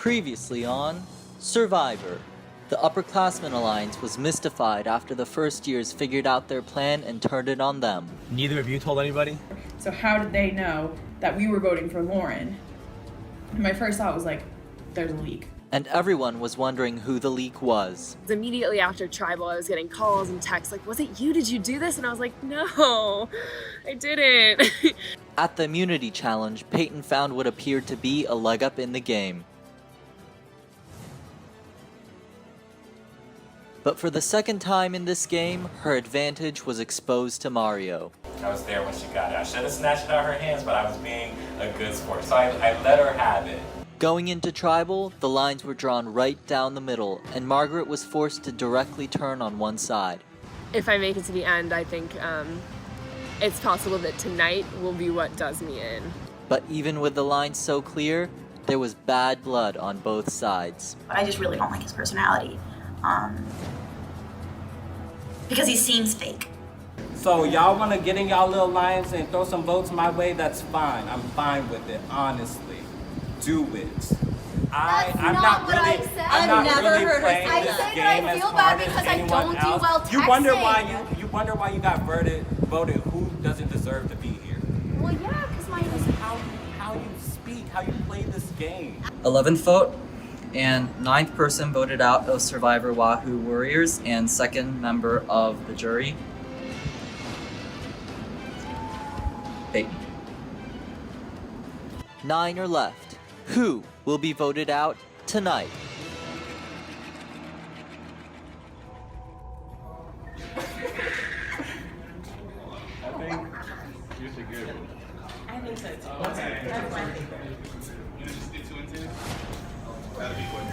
Previously on Survivor. The upperclassman alliance was mystified after the first years figured out their plan and turned it on them. Neither of you told anybody? So how did they know that we were voting for Lauren? And my first thought was like, there's a leak. And everyone was wondering who the leak was. Immediately after Tribal, I was getting calls and texts like, was it you? Did you do this? And I was like, no, I didn't. At the immunity challenge, Peyton found what appeared to be a leg up in the game. But for the second time in this game, her advantage was exposed to Mario. I was there when she got it. I should have snatched it out of her hands, but I was being a good sport, so I let her have it. Going into Tribal, the lines were drawn right down the middle, and Margaret was forced to directly turn on one side. If I make it to the end, I think it's possible that tonight will be what does me in. But even with the lines so clear, there was bad blood on both sides. But I just really don't like his personality. Because he seems fake. So y'all want to get in y'all little lines and throw some votes my way? That's fine. I'm fine with it, honestly. Do it. I'm not really playing this game as hard as anyone else. You wonder why you got voted. Who doesn't deserve to be here? Well, yeah, because mine is How you speak, how you play this game. 11th vote, and 9th person voted out of Survivor Wahoo Warriors, and 2nd member of the jury, Peyton. 9 are left. Who will be voted out tonight? I think so too. Okay. You just get 2 and 2? That'll be quick.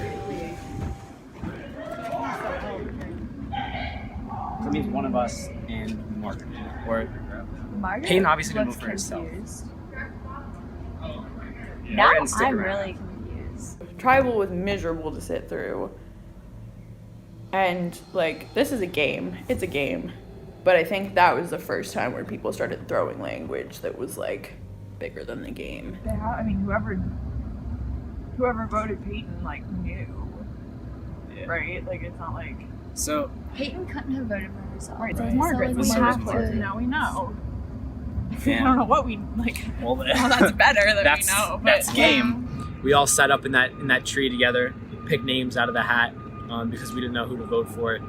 So it means one of us and Margaret. Or Margaret Peyton obviously didn't looks vote for herself. confused. Yeah. Now Margaret, stick I'm around. really confused. Tribal was miserable to sit through. And like, this is a game. It's a game. But I think that was the first time where people started throwing language that was like bigger than the game. I mean, whoever voted Peyton like knew, right? Like it's not like So Peyton couldn't have voted for herself. right. So it's Margaret. So, So like, we we have have to. to. Now we know. Yeah. I don't know what we like. well, That's better than that's, we know. But that's game. We all sat up in that tree together, picked names out of the hat because we didn't know who to vote for.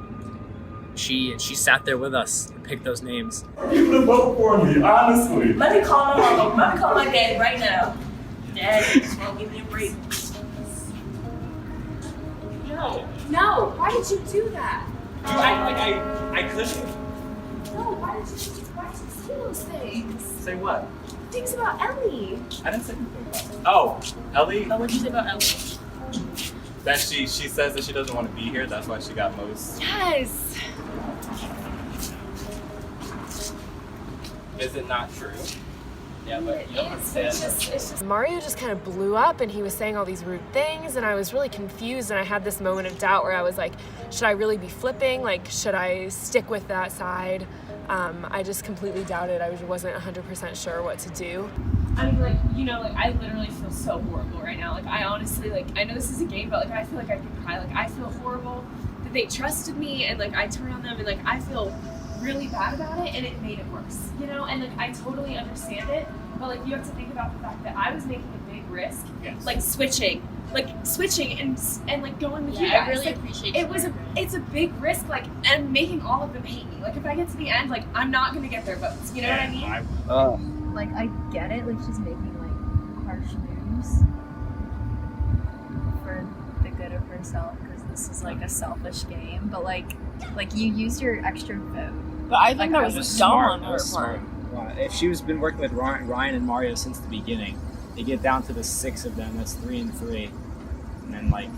She sat there with us and picked those names. You would vote for me, honestly. Let me call my mom. Let me call my dad right now. Dad, won't give me a break. No, why did you do that? I couldn't. No, why did you say those things? Say what? Things about Ellie. I didn't say anything about it. Oh, Ellie? What'd you say about Ellie? That she says that she doesn't want to be here. That's why she got most. Yes. Is it not true? Yeah, but you don't understand. It's just Mario just kind of blew up and he was saying all these rude things and I was really confused and I had this moment of doubt where I was like, should I really be flipping? Like, should I stick with that side? I just completely doubted. I wasn't 100% sure what to do. I mean, like, you know, like, I literally feel so horrible right now. Like, I honestly, like, I know this is a game, but, like, I feel like I could cry. Like, I feel horrible that they trusted me, and, like, I turned on them, and, like, I feel really bad about it, and it made it worse, you know? And, like, I totally understand it, but, like, you have to think about the fact that I was making a big risk, like, switching and like, going with you guys. I really like, appreciate it's a big risk, like, and making all of them hate me. Like, if I get to the end, like, I'm not gonna get their votes, you know what I mean? Like, I get it, like, she's making, like, harsh moves for the good of herself, because this is, like, a selfish game, but, like, you used your extra vote. But I think that was dumb on her part. If she was been working with Ryan and Mario since the beginning, they get down to the 6 of them. That's 3 and 3, and then like.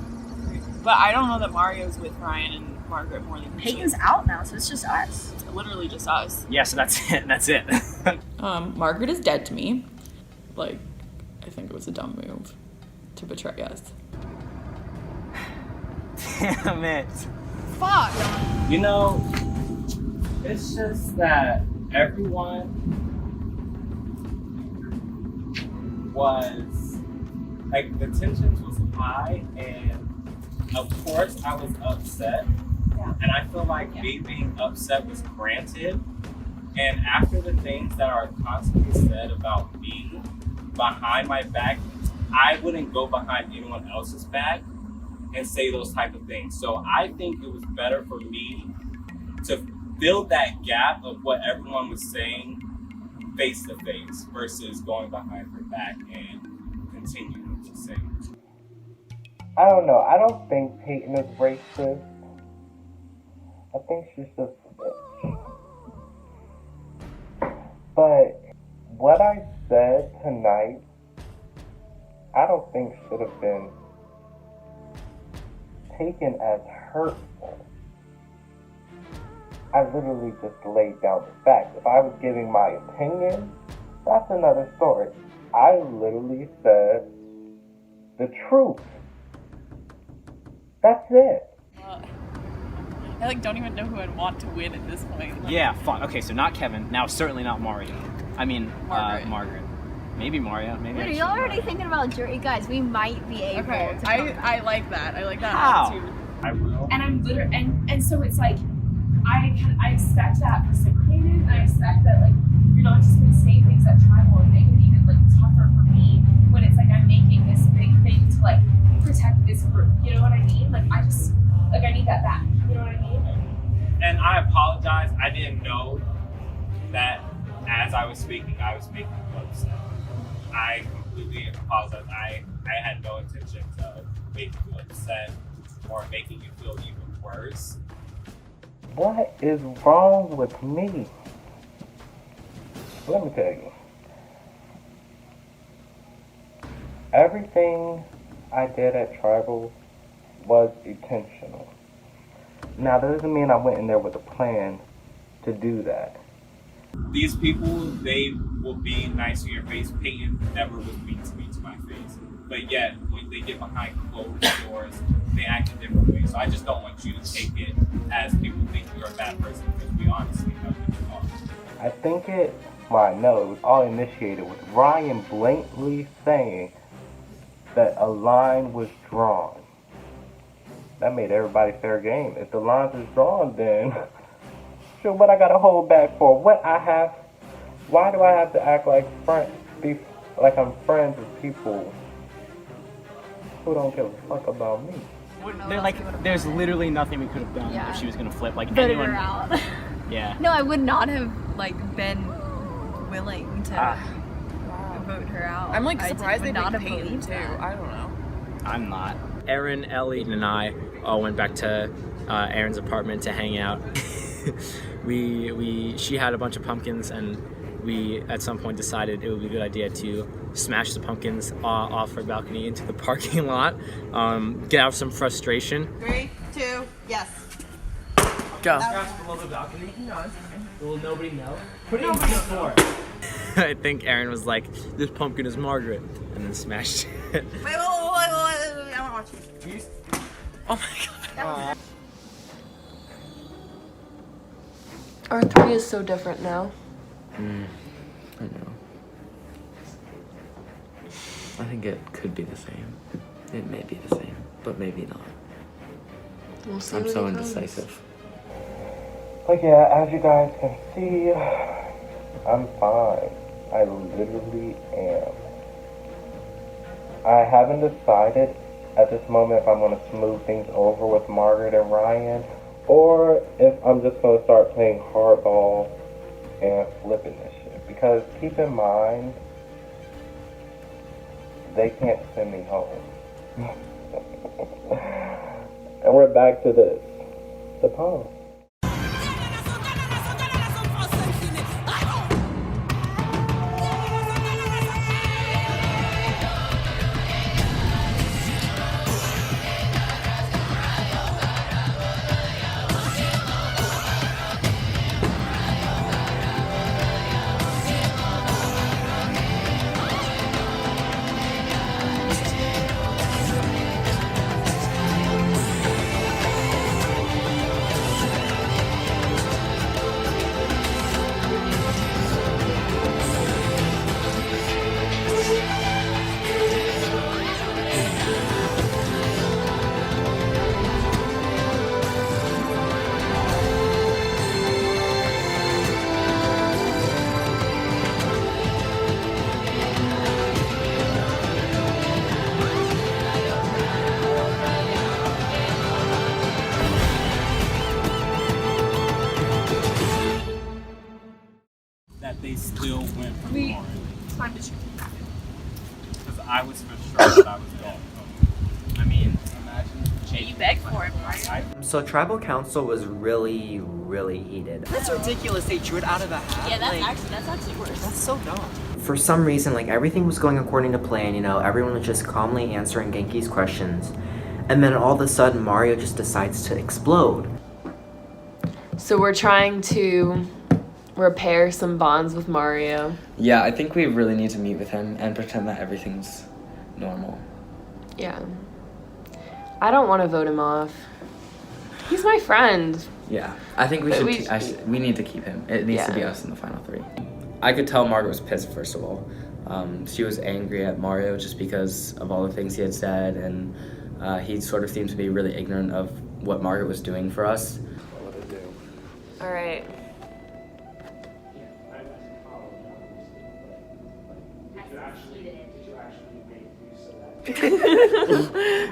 But I don't know that Mario's with Ryan and Margaret more than Peyton's out now, so it's just us. It's literally just us. Yeah, so that's it. That's it. Margaret is dead to me. Like, I think it was a dumb move to betray us. Damn it. Fuck. You know, it's just that everyone was, like, the tensions was high, and of course I was upset. And I feel like me being upset was granted. And after the things that are constantly said about me behind my back, I wouldn't go behind anyone else's back and say those type of things. So I think it was better for me to fill that gap of what everyone was saying face to face versus going behind her back and continuing to say it. I don't know. I don't think Peyton is racist. I think she's just a bitch. But what I said tonight, I don't think should have been taken as hurtful. I literally just laid down the facts. If I was giving my opinion, that's another story. I literally said the truth. That's it. I like don't even know who I'd want to win at this point. Like, Yeah, fine. Okay, so not Kevin. Now certainly not Mario. I mean, Margaret. Maybe Mario. Maybe. Wait, are y'all already thinking about jury? Guys, we might be able okay, to. I like that. I like that How? attitude. I will. And I'm literally, and so it's like, I expect that reciprocated. I expect that like you're not just gonna say things that tribal and make it even like tougher for me when it's like I'm making this big thing to like protect this group. You know what I mean? Like I just like I need that back. You know what I mean? And I apologize. I didn't know that as I was speaking you upset. I completely apologize. I had no intention of making you upset or making you feel even worse. What is wrong with me? Let me tell you. Everything I did at Tribal was intentional. Now, that doesn't mean I went in there with a plan to do that. These people, they will be nice to your face. Peyton never was mean to me to my face. But yet, when they get behind closed doors, they act a different way. So I just don't want you to take it as people think you're a bad person, because we honestly know that you are. I think it was all initiated with Ryan blatantly saying that a line was drawn. That made everybody fair game. If the lines is drawn, then sure, what I gotta hold back for? Why do I have to act like I'm friends with people who don't give a fuck about me? There's literally nothing we could have done if she was gonna flip. Like Voted anyone. her out. Yeah. No, I would not have like been willing to vote her out. I'm like surprised they would not picked have Peyton believed too. that. I don't know. I'm not. Erin, Ellie, and I all went back to Erin's apartment to hang out. She had a bunch of pumpkins, and we at some point decided it would be a good idea to smash the pumpkins off her balcony into the parking lot, get out some frustration. 3, 2, yes. Go. Below the balcony? No, it's fine. Will nobody know? Put it in the floor. I think Erin was like, "This pumpkin is Margaret," and then smashed it. Wait, I want to watch you. Oh my god. Our 3 is so different now. I know. I think it could be the same. It may be the same, but maybe not. We'll see I'm when so it comes. indecisive. But yeah, as you guys can see, I'm fine. I literally am. I haven't decided at this moment if I'm going to smooth things over with Margaret and Ryan, or if I'm just going to start playing hardball and flipping this shit. Because keep in mind, they can't send me home. And we're back to this. The poem. still went for Lauren. It's fine to choose. Because I was for sure that I was going. I mean, imagine. You begged for it, Mario. So tribal council was really, really heated. That's ridiculous. They drew it out of a hat. Yeah, that's actually worse. That's so dumb. For some reason, like everything was going according to plan, you know, everyone was just calmly answering Genki's questions. And then all of a sudden, Mario just decides to explode. So we're trying to repair some bonds with Mario. Yeah, I think we really need to meet with him and pretend that everything's normal. Yeah. I don't want to vote him off. He's my friend. Yeah, I think we we need to keep him. It needs to be us in the final 3. I could tell Margaret was pissed, first of all. She was angry at Mario just because of all the things he had said, and he sort of seemed to be really ignorant of what Margaret was doing for us. All right.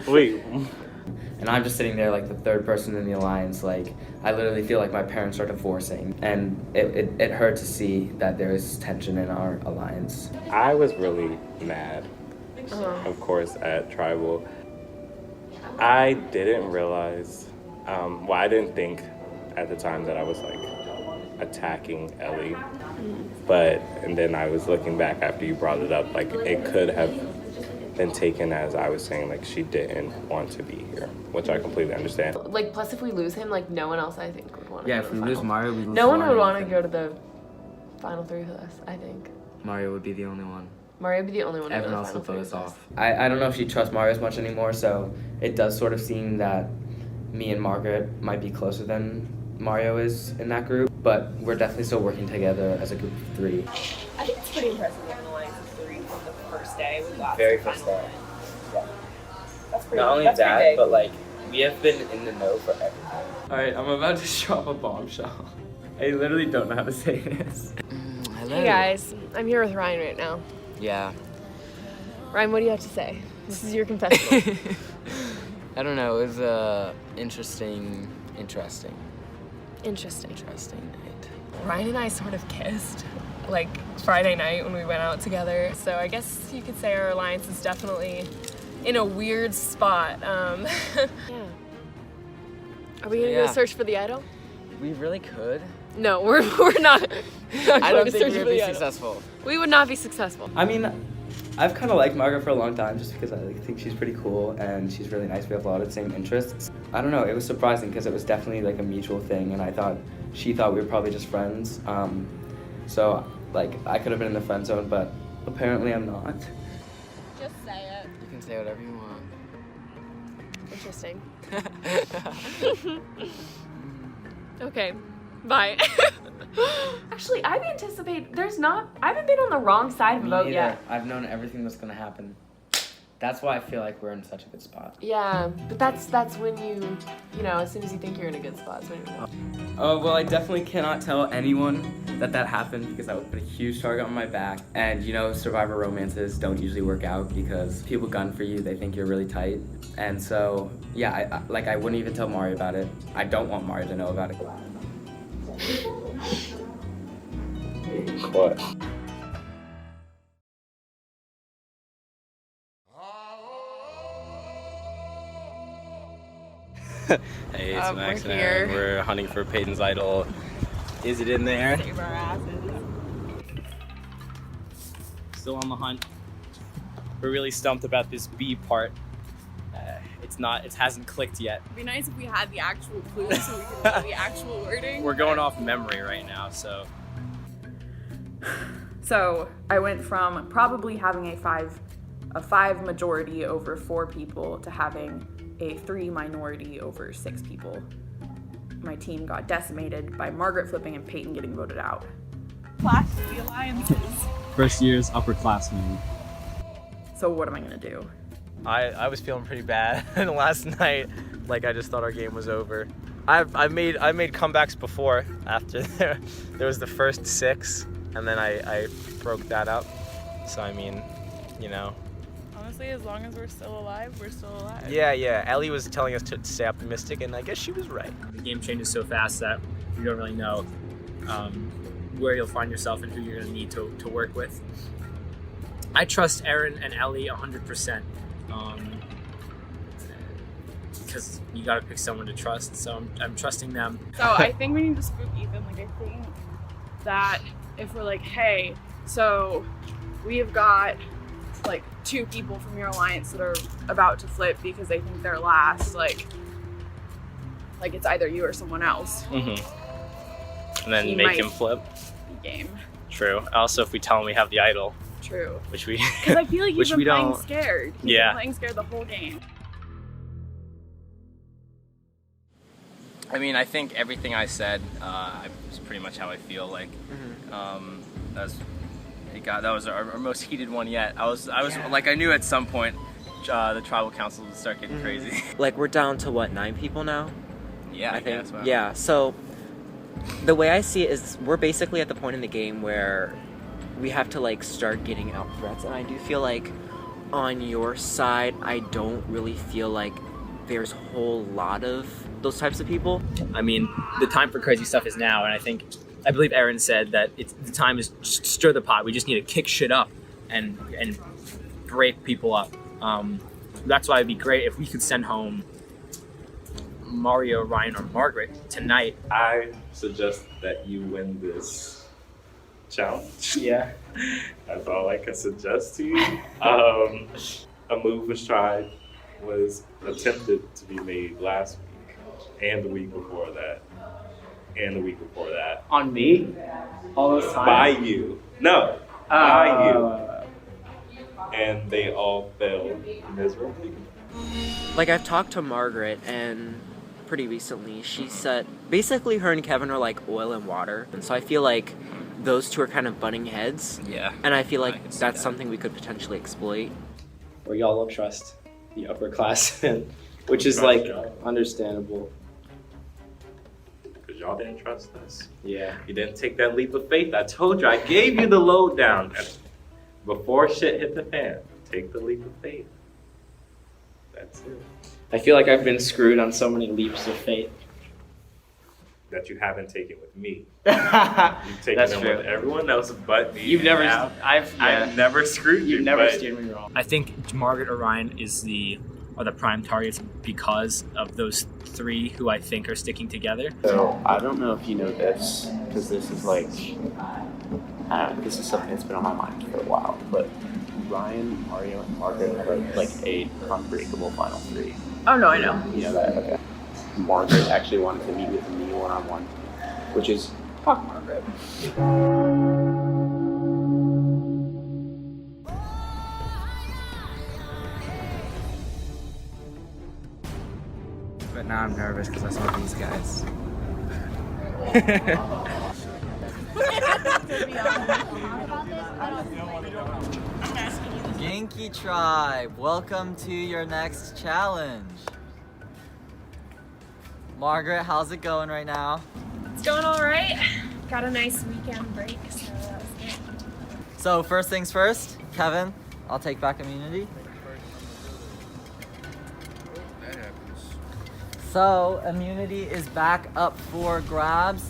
Wait. And I'm just sitting there like the third person in the alliance. Like, I literally feel like my parents are divorcing, and it hurt to see that there is tension in our alliance. I was really mad, of course, at Tribal. I didn't realize, well, I didn't think at the time that I was like attacking Ellie, and then I was looking back after you brought it up, like it could have been taken as I was saying like she didn't want to be here, which I completely understand. Like, plus if we lose him, like no one else I think would want to. Yeah, if we lose Mario, we lose no one Mario. would want to go to the final 3 with us, I think. Mario would be the only one. Mario would be the only one. Everyone else would vote us off. I don't know if she trusts Mario as much anymore, so it does sort of seem that me and Margaret might be closer than Mario is in that group, but we're definitely still working together as a group of 3. I think it's pretty impressive we have an alliance of 3 from the first day we got. Very first day. Yeah. That's pretty. Not only that's that, pretty big. but like we have been in the know for everything. All right, I'm about to drop a bombshell. I literally don't know how to say this. Hey guys, I'm here with Ryan right now. Yeah. Ryan, what do you have to say? This is your confessional. I don't know. It was interesting night. Ryan and I sort of kissed, like Friday night when we went out together. So I guess you could say our alliance is definitely in a weird spot. Yeah. Are we gonna go search for the idol? We really could. No, we're not. I don't think we would be successful. We would not be successful. I mean, I've kind of liked Margaret for a long time just because I think she's pretty cool and she's really nice. We have a lot of the same interests. I don't know, it was surprising because it was definitely like a mutual thing, and I thought she thought we were probably just friends. So like I could have been in the friend zone, but apparently I'm not. Just say it. You can say whatever you want. Interesting. Okay, bye. Actually, I anticipate I haven't been on the wrong side of a vote yet. I've known everything that's gonna happen. That's why I feel like we're in such a good spot. Yeah, but that's when you know, as soon as you think you're in a good spot, that's when you're Oh, well, I definitely cannot tell anyone that happened because that would put a huge target on my back. And you know, survivor romances don't usually work out because people gun for you, they think you're really tight. And so, yeah, I wouldn't even tell Mario about it. I don't want Mario to know about it. What? Hey, it's Max and Aaron. We're hunting for Peyton's idol. Is it in there? Save our asses. Still on the hunt. We're really stumped about this B part. It hasn't clicked yet. It'd be nice if we had the actual clue so we could know the actual wording. We're going off memory right now, so. So I went from probably having a five majority over 4 people to having a 3 minority over 6 people. My team got decimated by Margaret flipping and Peyton getting voted out. Clash the alliances. First year's upperclassman. So what am I gonna do? I was feeling pretty bad last night. Like I just thought our game was over. I made comebacks before. After there was the first 6, and then I broke that up. So I mean, you know. Honestly, as long as we're still alive, we're still alive. Yeah. Ellie was telling us to stay optimistic, and I guess she was right. The game changes so fast that you don't really know where you'll find yourself and who you're going to need to work with. I trust Erin and Ellie 100%, because you got to pick someone to trust. So I'm trusting them. So I think we need to spook Ethan. Like, I think that if we're like, hey, so we have got like 2 people from your alliance that are about to flip because they think they're last, like it's either you or someone else. And then make him flip. Game. True. Also, if we tell him we have the idol. True. Which we. Because I feel like he's which we been playing don't. scared. He's Yeah. been playing scared the whole game. I mean, I think everything I said is pretty much how I feel. Like, that was our most heated one yet. I was like, I knew at some point the tribal council would start getting crazy. Like, we're down to what, 9 people now? Yeah, I think. guess, wow. Yeah. So the way I see it is, we're basically at the point in the game where we have to like start getting out threats, and I do feel like on your side, I don't really feel like there's a whole lot of those types of people. I mean, the time for crazy stuff is now, and I believe Erin said that the time is just stir the pot. We just need to kick shit up and break people up. That's why it'd be great if we could send home Mario, Ryan, or Margaret tonight. I suggest that you win this challenge. Yeah. That's all I can suggest to you. A move was attempted to be made last week, and the week before that, and the week before that. On me? All those times? By you. No. By you. And they all failed miserably. Like, I've talked to Margaret, and pretty recently she said basically her and Kevin are like oil and water, and so I feel like those two are kind of butting heads. Yeah. And I feel like that's something we could potentially exploit. Where y'all don't trust the upperclassmen, which is like understandable. Because y'all didn't trust us. Yeah. You didn't take that leap of faith. I told you, I gave you the lowdown. Before shit hit the fan, take the leap of faith. That's it. I feel like I've been screwed on so many leaps of faith. That you haven't taken with me. You've taken That's them true. with everyone else but me. You've never. Now, I've never screwed you. You've never but steered me wrong. I think Margaret or Ryan are the prime targets because of those 3 who I think are sticking together. So I don't know if you know this, because this is like, this is something that's been on my mind for a while, but Ryan, Mario, and Margaret are like a unbreakable final 3. Oh no, I know. You know that? Okay. Margaret actually wanted to meet with me one-on-one, which is, fuck Margaret. But now I'm nervous because I saw these guys. Genki Tribe, welcome to your next challenge. Margaret, how's it going right now? It's going all right. Got a nice weekend break, so that was good. So first things first, Kevin, I'll take back immunity. So immunity is back up for grabs.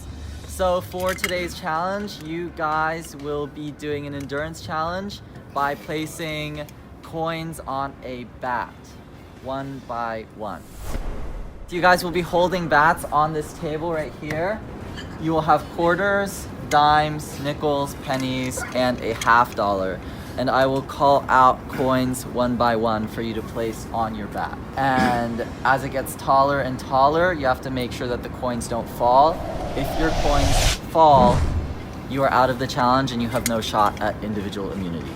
So for today's challenge, you guys will be doing an endurance challenge by placing coins on a bat, 1 by 1. You guys will be holding bats on this table right here. You will have quarters, dimes, nickels, pennies, and a $50. And I will call out coins 1 by 1 for you to place on your bat. And as it gets taller and taller, you have to make sure that the coins don't fall. If your coins fall, you are out of the challenge and you have no shot at individual immunity.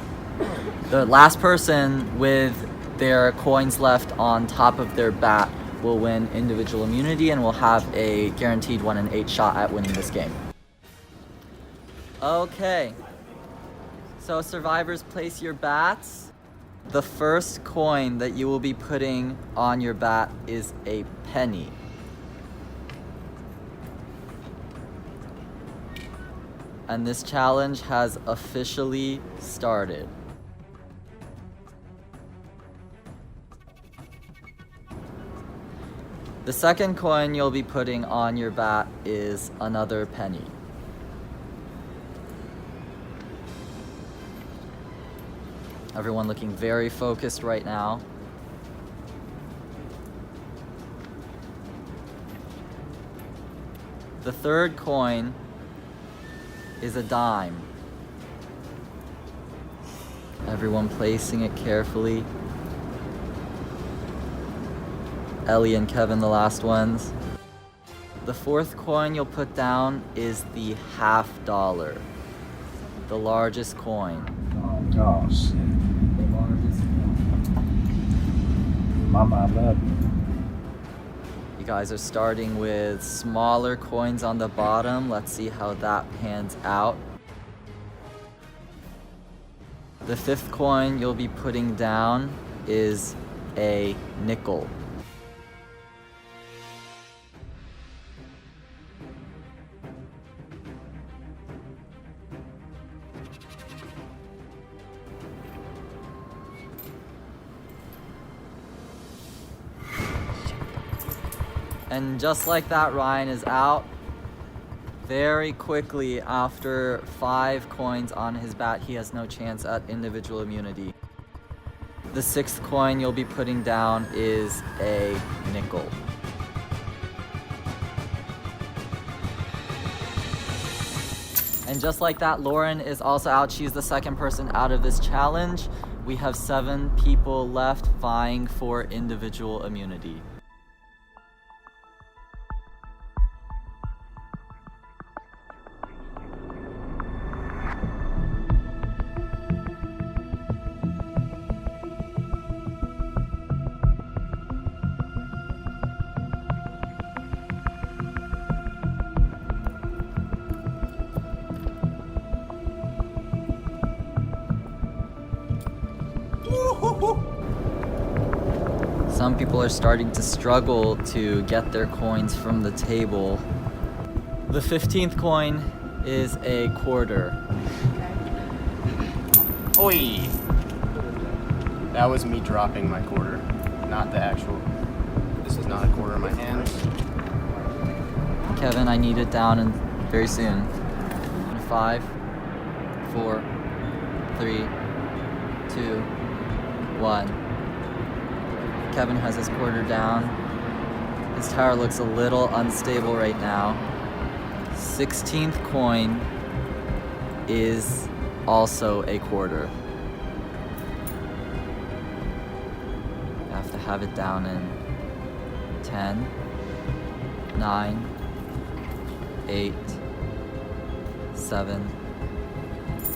The last person with their coins left on top of their bat will win individual immunity and will have a guaranteed 1 in 8 shot at winning this game. Okay. So survivors, place your bats. The first coin that you will be putting on your bat is a penny. And this challenge has officially started. The second coin you'll be putting on your bat is another penny. Everyone looking very focused right now. The third coin is a dime. Everyone placing it carefully. Ellie and Kevin, the last ones. The fourth coin you'll put down is the $50, the largest coin. Oh shit. The largest coin. Mama, I love you. You guys are starting with smaller coins on the bottom. Let's see how that pans out. The fifth coin you'll be putting down is a nickel. And just like that, Ryan is out very quickly. After 5 coins on his bat, he has no chance at individual immunity. The sixth coin you'll be putting down is a nickel. And just like that, Lauren is also out. She's the second person out of this challenge. We have 7 people left vying for individual immunity. Some people are starting to struggle to get their coins from the table. The 15th coin is a quarter. Oi! That was me dropping my quarter, not the actual. This is not a quarter in my hands. Kevin, I need it down and very soon. 5, 4, 3, 2, 1. Kevin has his quarter down. His tower looks a little unstable right now. 16th coin is also a quarter. I have to have it down in 10, 9, 8, 7,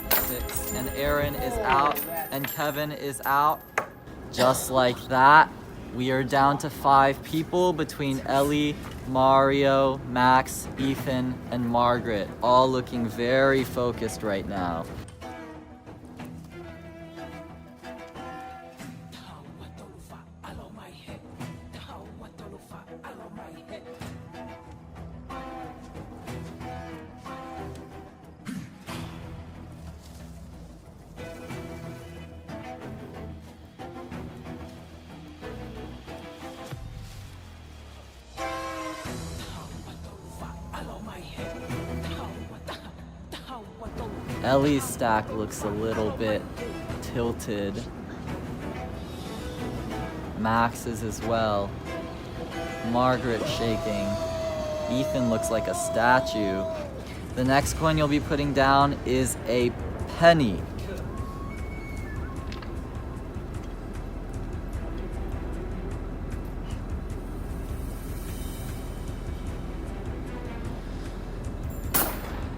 6, and Aaron is out, and Kevin is out. Just like that, we are down to 5 people between Ellie, Mario, Max, Ethan, and Margaret, all looking very focused right now. Ellie's stack looks a little bit tilted. Max's as well. Margaret shaking. Ethan looks like a statue. The next coin you'll be putting down is a penny.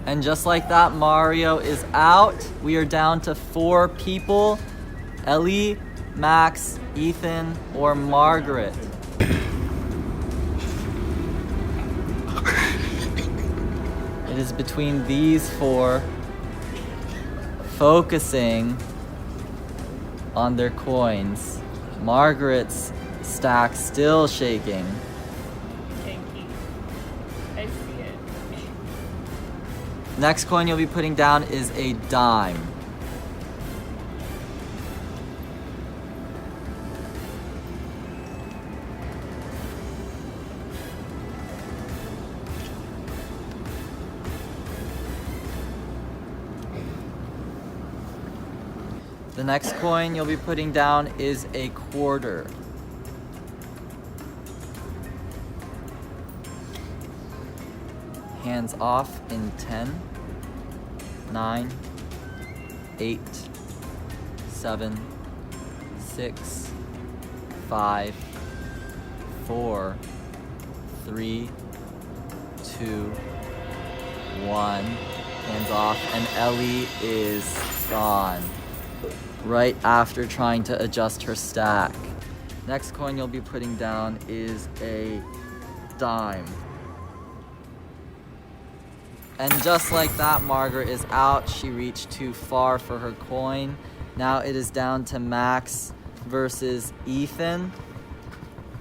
And just like that, Mario is out. We are down to 4 people. Ellie, Max, Ethan, or Margaret. It is between these 4, focusing on their coins. Margaret's stack still shaking. I see it. Next coin you'll be putting down is a dime. The next coin you'll be putting down is a quarter. Hands off in 10, 9, 8, 7, 6, 5, 4, 3, 2, 1. Hands off, and Ellie is gone. Right after trying to adjust her stack. Next coin you'll be putting down is a dime. And just like that, Margaret is out. She reached too far for her coin. Now it is down to Max versus Ethan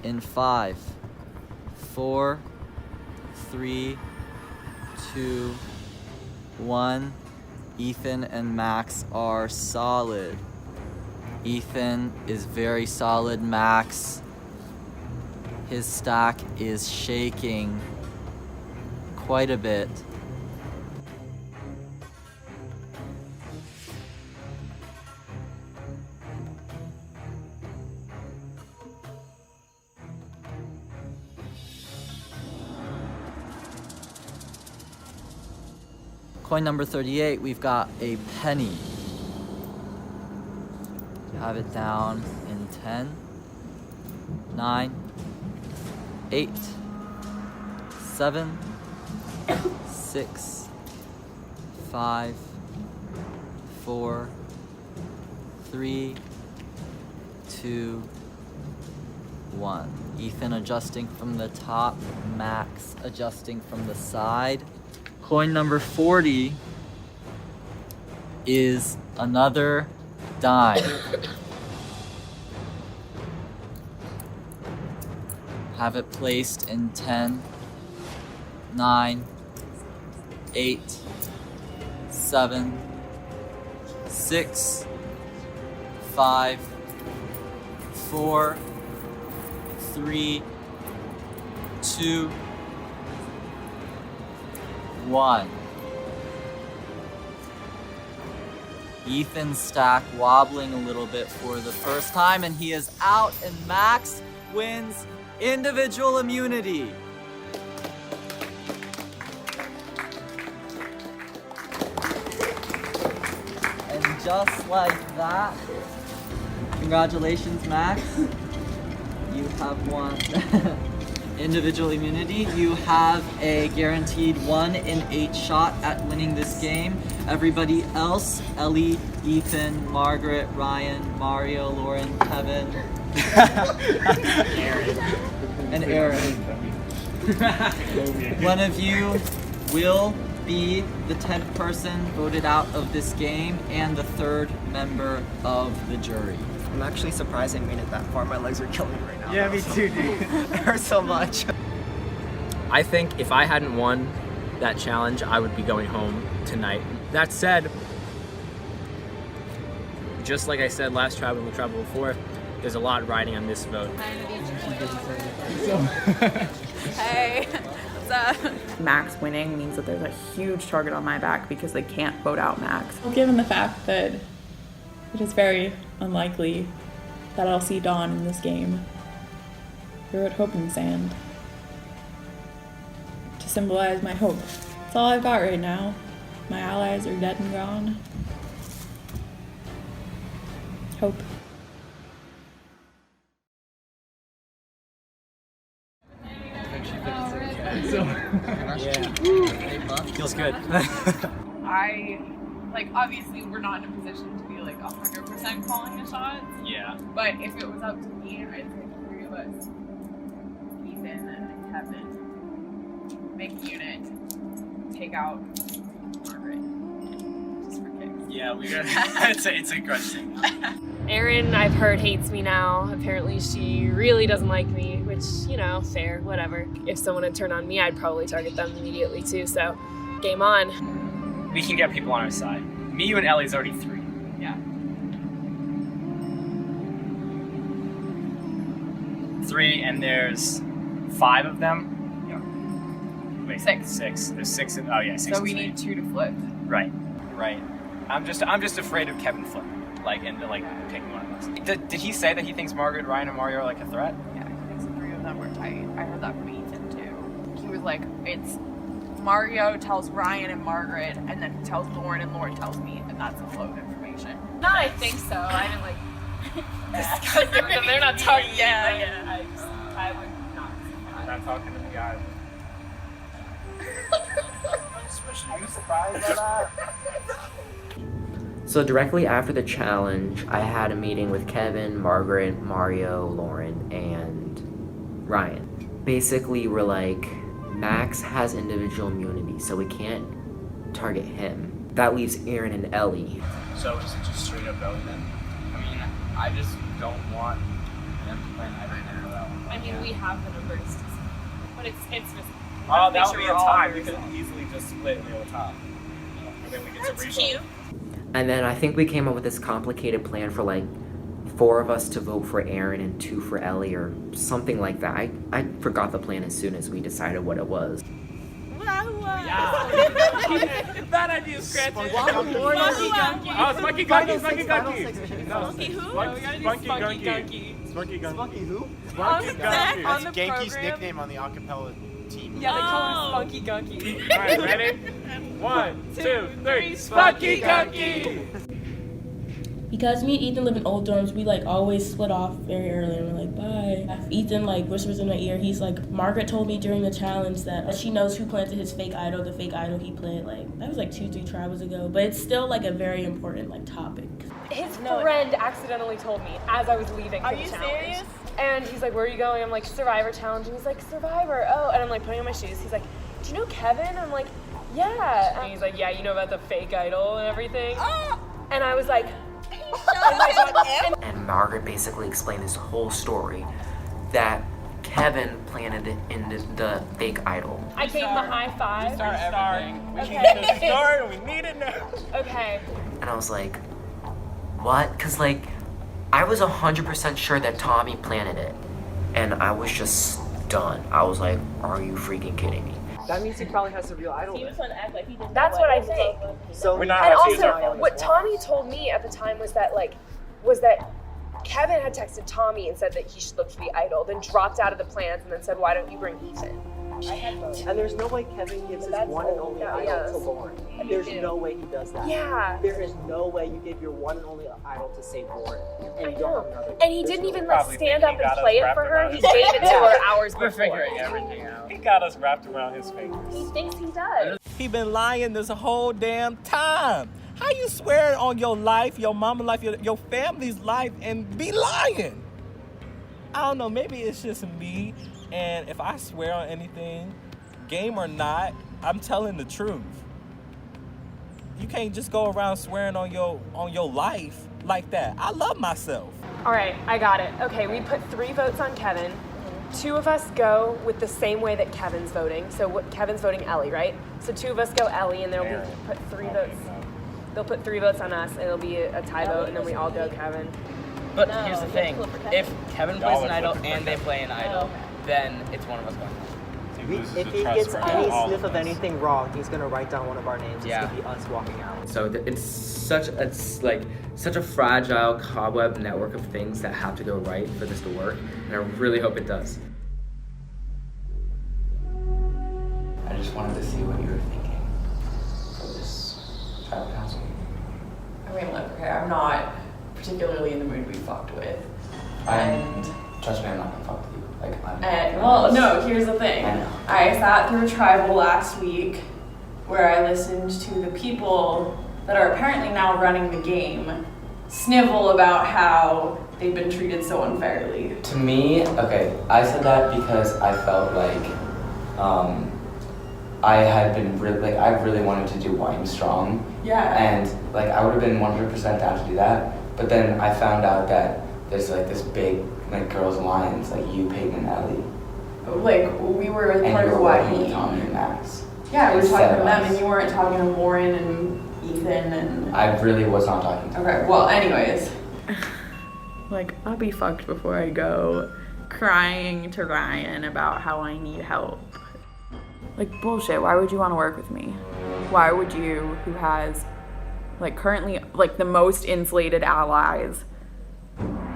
in 5, 4, 3, 2, 1. Ethan and Max are solid. Ethan is very solid. Max, his stack is shaking quite a bit. Coin number 38, we've got a penny. Have it down in 10, 9, 8, 7, 6, 5, 4, 3, 2, 1. Ethan adjusting from the top, Max adjusting from the side. Coin number 40 is another dime. Have it placed in 10, 9, 8, 7, 6, 5, 4, 3, 2, 1. Ethan's stack wobbling a little bit for the first time, and he is out, and Max wins individual immunity. And just like that, congratulations, Max. You have won individual immunity. You have a guaranteed 1 in 8 shot at winning this game. Everybody else, Ellie, Ethan, Margaret, Ryan, Mario, Lauren, Kevin, Aaron. and Aaron. One of you will be the 10th person voted out of this game and the 3rd member of the jury. I'm actually surprised I made it that far. My legs are killing me right now. Yeah, me too, dude. It hurts so much. I think if I hadn't won that challenge, I would be going home tonight. That said, just like I said last travel and the travel before, there's a lot riding on this vote. Hey, what's up? Max winning means that there's a huge target on my back because they can't vote out Max. Well, given the fact that it is very unlikely that I'll see Dawn in this game, I wrote Hope in the Sand to symbolize my hope. That's all I've got right now. My allies are dead and gone. Hope. Feels good. I, obviously we're not in a position to be 100% calling the shots. Yeah. But if it was up to me, I'd say the 3 of us, Ethan and Kevin, make a unit, take out Margaret, just for kicks. Yeah, it's a grudge thing. Erin, I've heard, hates me now. Apparently she really doesn't like me, which, fair, whatever. If someone had turned on me, I'd probably target them immediately too, so game on. We can get people on our side. Me, you, and Ellie's already 3. Yeah. 3, and there's 5 of them? Yeah. Wait, 6. There's 6 of, oh yeah, 6 So and we 3. need 2 to flip. Right. I'm just afraid of Kevin flipping. like into like picking one of us. Did he say that he thinks Margaret, Ryan, and Mario are like a threat? Yeah, he thinks the three of them were tight. I heard that from Ethan too. He was like, it's Mario tells Ryan and Margaret, and then he tells Lauren, and Lauren tells me, and that's the flow of information. Not I think so. I didn't like Discuss it with them. They're not talking. Yeah. I would not. I'm not talking to me either. Are you surprised by that? So directly after the challenge, I had a meeting with Kevin, Margaret, Mario, Lauren, and Ryan. Basically, we're like, Max has individual immunity, so we can't target him. That leaves Aaron and Ellie. So is it just straight up Ellie then? I mean, I just don't want them to play either now. I mean, we have the numbers, to see. But it's just. Oh, that would be a tie. We could easily just split and go tie. And then we get to revote. Cute. And then I think we came up with this complicated plan for like 4 of us to vote for Aaron and 2 for Ellie or something like that. I forgot the plan as soon as we decided what it was. That idea is granted. Spunky Gunky. Oh, Spunky Gunky. Spunky Gunky. Spunky who? Spunky Gunky. Spunky who? Spunky Gunky. That's Genki's nickname on the acapella team. Yeah, they call him Spunky Gunky. All right, ready? 1, 2, 3. Spunky Gunky. Because me and Ethan live in old dorms, we like always split off very early and we're like, bye. Ethan like whispers in my ear, he's like, Margaret told me during the challenge that she knows who planted his fake idol, the fake idol he played, like, that was like 2-3 tribals ago, but it's still like a very important like topic. His friend accidentally told me as I was leaving for the challenge. Are you serious? And he's like, where are you going? I'm like, Survivor challenge. And he's like, Survivor, oh. And I'm like putting on my shoes. He's like, do you know Kevin? I'm like, yeah. And he's like, yeah, you know about the fake idol and everything? And I was like, And Margaret basically explained this whole story that Kevin planted it in the fake idol. I gave him a high five. Start everything. We Okay. need to start and we need it now. Okay. And I was like, what? Because like, I was 100% sure that Tommy planted it. And I was just done. I was like, are you freaking kidding me? That means he probably has a real idol. He was trying to act like he didn't. That's what I think. So And also, what Tommy told me at the time was that Kevin had texted Tommy and said that he should look for the idol, then dropped out of the plans and then said, why don't you bring Ethan? And there's no way Kevin gives his one and only idol to Lauren. There's no way he does that. Yeah. There is no way you give your one and only idol to save Lauren. And you don't have another. And he didn't even like stand up and play it for her. He gave it to her hours before. We're figuring everything out. He got us wrapped around his fingers. He thinks he does. He been lying this whole damn time. How you swear on your life, your mama's life, your family's life, and be lying? I don't know, maybe it's just me, and if I swear on anything, game or not, I'm telling the truth. You can't just go around swearing on your life like that. I love myself. All right, I got it. Okay, we put 3 votes on Kevin. 2 of us go with the same way that Kevin's voting. So Kevin's voting Ellie, right? So 2 of us go Ellie, and they'll put 3 votes. They'll put 3 votes on us, and it'll be a tie vote, and then we all go Kevin. But here's the thing: if Kevin plays an idol and they play an idol, then it's one of us going. If he gets any sniff of anything wrong, he's gonna write down one of our names. Yeah. It's gonna be us walking out. So it's such a fragile cobweb network of things that have to go right for this to work, and I really hope it does. I just wanted to see what you were thinking for this tribal council. I mean, look, okay, I'm not particularly in the mood we fucked with. Trust me, I'm not gonna fuck with you. Well, no, here's the thing. I know. I sat through a tribal last week where I listened to the people that are apparently now running the game snivel about how they've been treated so unfairly. To me, okay, I said that because I felt like I had been I really wanted to do Wine Strong. Yeah. And I would have been 100% down to do that. But then I found out that there's this big girls alliance, you, Peyton, and Ellie. We were And part you of were working with Wahoo. Tommy and Max. Yeah, we were Instead talking of to them, us. and you weren't talking to Lauren and Ethan and. I really was not talking to Okay, well, anyways. I'll be fucked before I go, crying to Ryan about how I need help. Bullshit, why would you want to work with me? Why would you, who has like currently like the most inflated allies,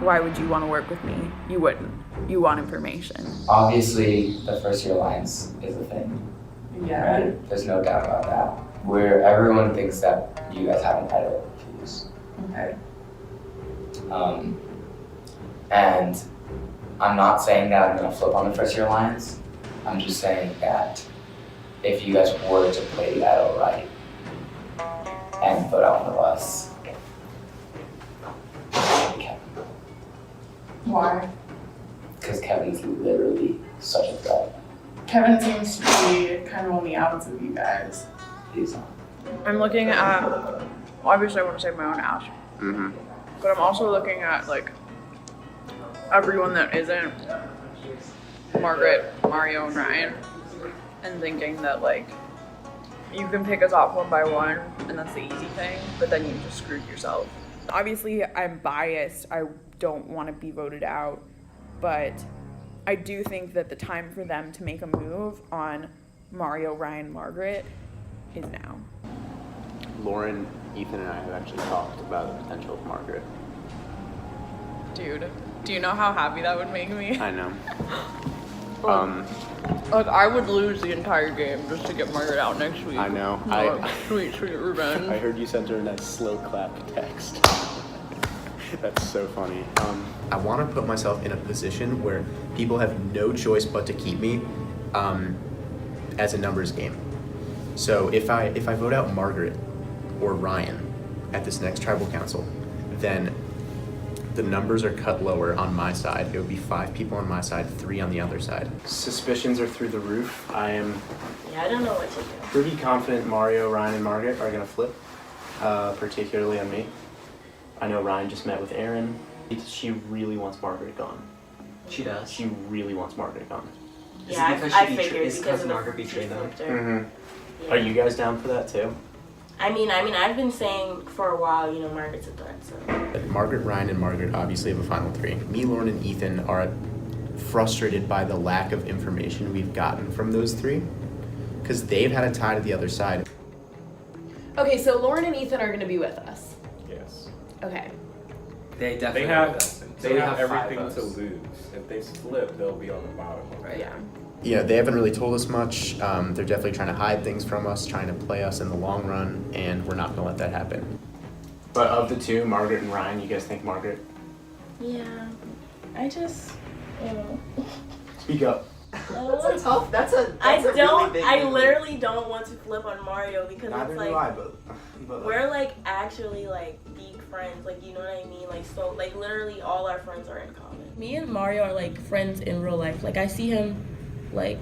why would you want to work with me? You wouldn't. You want information. Obviously, the first year alliance is a thing. Yeah. Right? There's no doubt about that. Where everyone thinks that you guys have an idol to use. Okay. And I'm not saying that I'm gonna flip on the first year alliance. I'm just saying that if you guys were to play the idol right and vote out one of us, Kevin. Why? Because Kevin's literally such a threat. Kevin seems to be kind of on the outs of you guys. He's not. I'm looking at, obviously I want to say my own ass, but I'm also looking at like everyone that isn't Margaret, Mario, and Ryan, and thinking that like you can pick us off one by one and that's the easy thing, but then you just screwed yourself. Obviously I'm biased, I don't want to be voted out, but I do think that the time for them to make a move on Mario, Ryan, Margaret is now. Lauren, Ethan, and I have actually talked about the potential of Margaret. Dude, do you know how happy that would make me? I know. Like, I would lose the entire game just to get Margaret out next week. I know. Sweet, sweet revenge. I heard you sent her a nice slow clap text. That's so funny. I want to put myself in a position where people have no choice but to keep me as a numbers game. So if I vote out Margaret or Ryan at this next tribal council, then the numbers are cut lower on my side. It would be 5 people on my side, 3 on the other side. Suspicions are through the roof. I am Yeah, I don't know what to do. pretty confident Mario, Ryan, and Margaret are going to flip, particularly on me. I know Ryan just met with Erin. She really wants Margaret gone. She does? She really wants Margaret gone. Yeah, I figured because of Margaret the betrayed them? Mm-hmm. Yeah. Are you guys down for that too? I mean, I've been saying for a while, you know, Margaret's a threat, so. Margaret, Ryan, and Margaret obviously have a final 3. Me, Lauren, and Ethan are frustrated by the lack of information we've gotten from those 3 because they've had a tie to the other side. Okay, so Lauren and Ethan are going to be with us. Yes. Okay. They definitely They have, with us. they have 5 everything votes. to lose. If they split, they'll be on the bottom. Yeah. Yeah, they haven't really told us much. They're definitely trying to hide things from us, trying to play us in the long run, and we're not going to let that happen. But of the 2, Margaret and Ryan, you guys think Margaret? Yeah. I just, Speak up. That's tough. That's a I really literally don't want to flip on Mario because Neither it's do like, I, but we're like actually like big friends, like, you know what I mean? Like, so like literally all our friends are in common. Me and Mario are like friends in real life. Like I see him like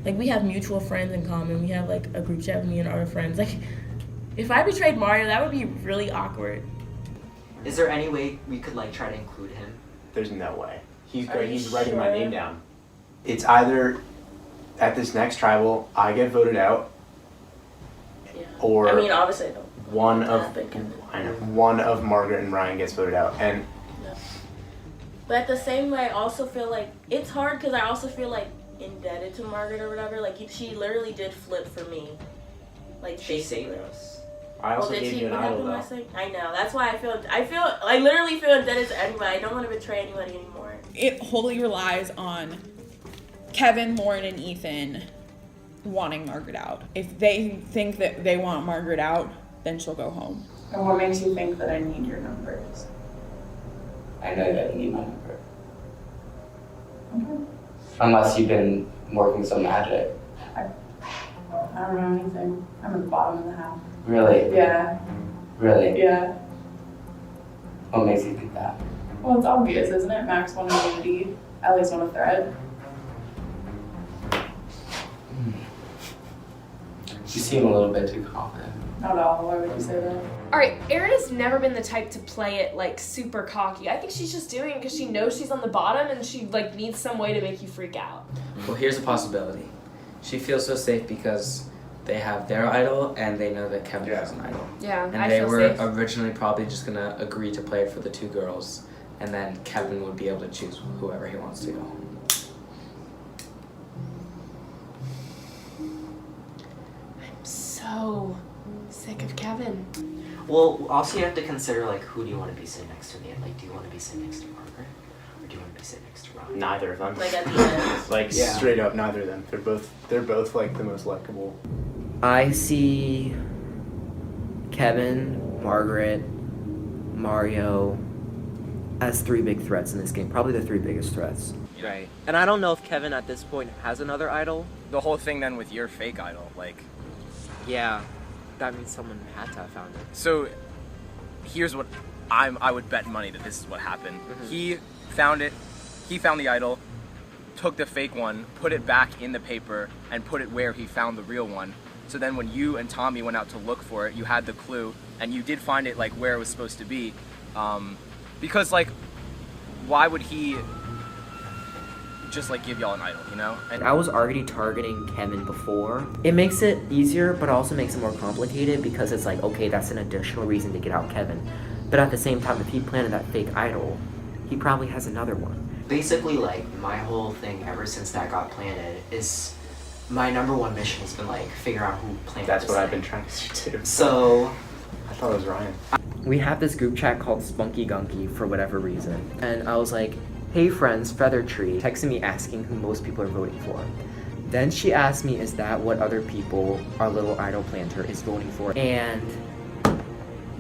we have mutual friends in common. We have like a group chat with me and our friends. Like if I betrayed Mario, that would be really awkward. Is there any way we could like try to include him? There's no way. He's Are you he's writing my sure? name down. It's either at this next tribal I get voted out, Yeah. or I mean, obviously I don't. one of happen. one of Margaret and Ryan gets voted out, and But at the same way, I also feel like it's hard because I also feel like indebted to Margaret or whatever. Like she literally did flip for me. Like She basically. saved us. I also Well, did gave she? you an What idol happened though. last night? I know. That's why I literally feel indebted to anybody. I don't want to betray anybody anymore. It wholly relies on Kevin, Lauren, and Ethan wanting Margaret out. If they think that they want Margaret out, then she'll go home. And what makes you think that I need your numbers? I know that you need my number. Unless you've been working some magic. I don't know anything. I'm at the bottom of the half. Really? Yeah. Really? Yeah. What makes you think that? Well, it's obvious, isn't it? Max won immunity. At least won a thread. You seem a little bit too confident. Not at all. Why would you say that? All right, Erin has never been the type to play it like super cocky. I think she's just doing it because she knows she's on the bottom and she like needs some way to make you freak out. Well, here's a possibility. She feels so safe because they have their idol and they know that Kevin has an idol. Yeah, And I they feel were safe. originally probably just gonna agree to play it for the 2 girls, and then Kevin would be able to choose whoever he wants to go home. So sick of Kevin. Well, also you have to consider like who do you want to be sitting next to in the end? Like, do you want to be sitting next to Margaret, or do you want to be sitting next to Ron? Neither of them. Like at the end. Like Yeah. straight up, neither of them. They're both like the most likable. I see Kevin, Margaret, Mario as 3 big threats in this game. Probably the 3 biggest threats. Right. And I don't know if Kevin at this point has another idol. The whole thing then with your fake idol, like. Yeah, that means someone had to have found it. So, here's what I would bet money that this is what happened. Mhm. He found it. He found the idol, took the fake one, put it back in the paper, and put it where he found the real one. So then when you and Tommy went out to look for it, you had the clue, and you did find it like where it was supposed to be. Because like, why would he just like give y'all an idol, you know? And I was already targeting Kevin before. It makes it easier, but also makes it more complicated because it's like, okay, that's an additional reason to get out Kevin. But at the same time, if he planted that fake idol, he probably has another one. Basically, like, my whole thing ever since that got planted is my number 1 mission has been like figure out who planted That's this what I've thing. been trying to do. So I thought it was Ryan. we have this group chat called Spunky Gunky for whatever reason. And I was like, hey friends, Feather Tree, texting me asking who most people are voting for. Then she asked me, is that what other people our little idol planter is voting for? And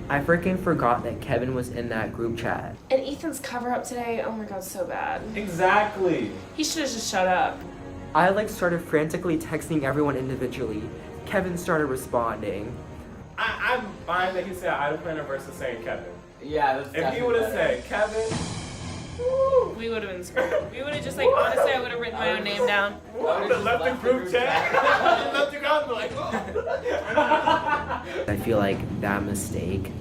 I freaking forgot that Kevin was in that group chat. And Ethan's cover up today, oh my god, so bad. Exactly. He should have just shut up. I like started frantically texting everyone individually. Kevin started responding. I'm fine that he said idol planner versus saying Kevin. Yeah, that's If he would have said Kevin, We would have been screwed. We would have just like, honestly, I would have written my own name down. I would have left the group chat. Left the guys like, I feel like that mistake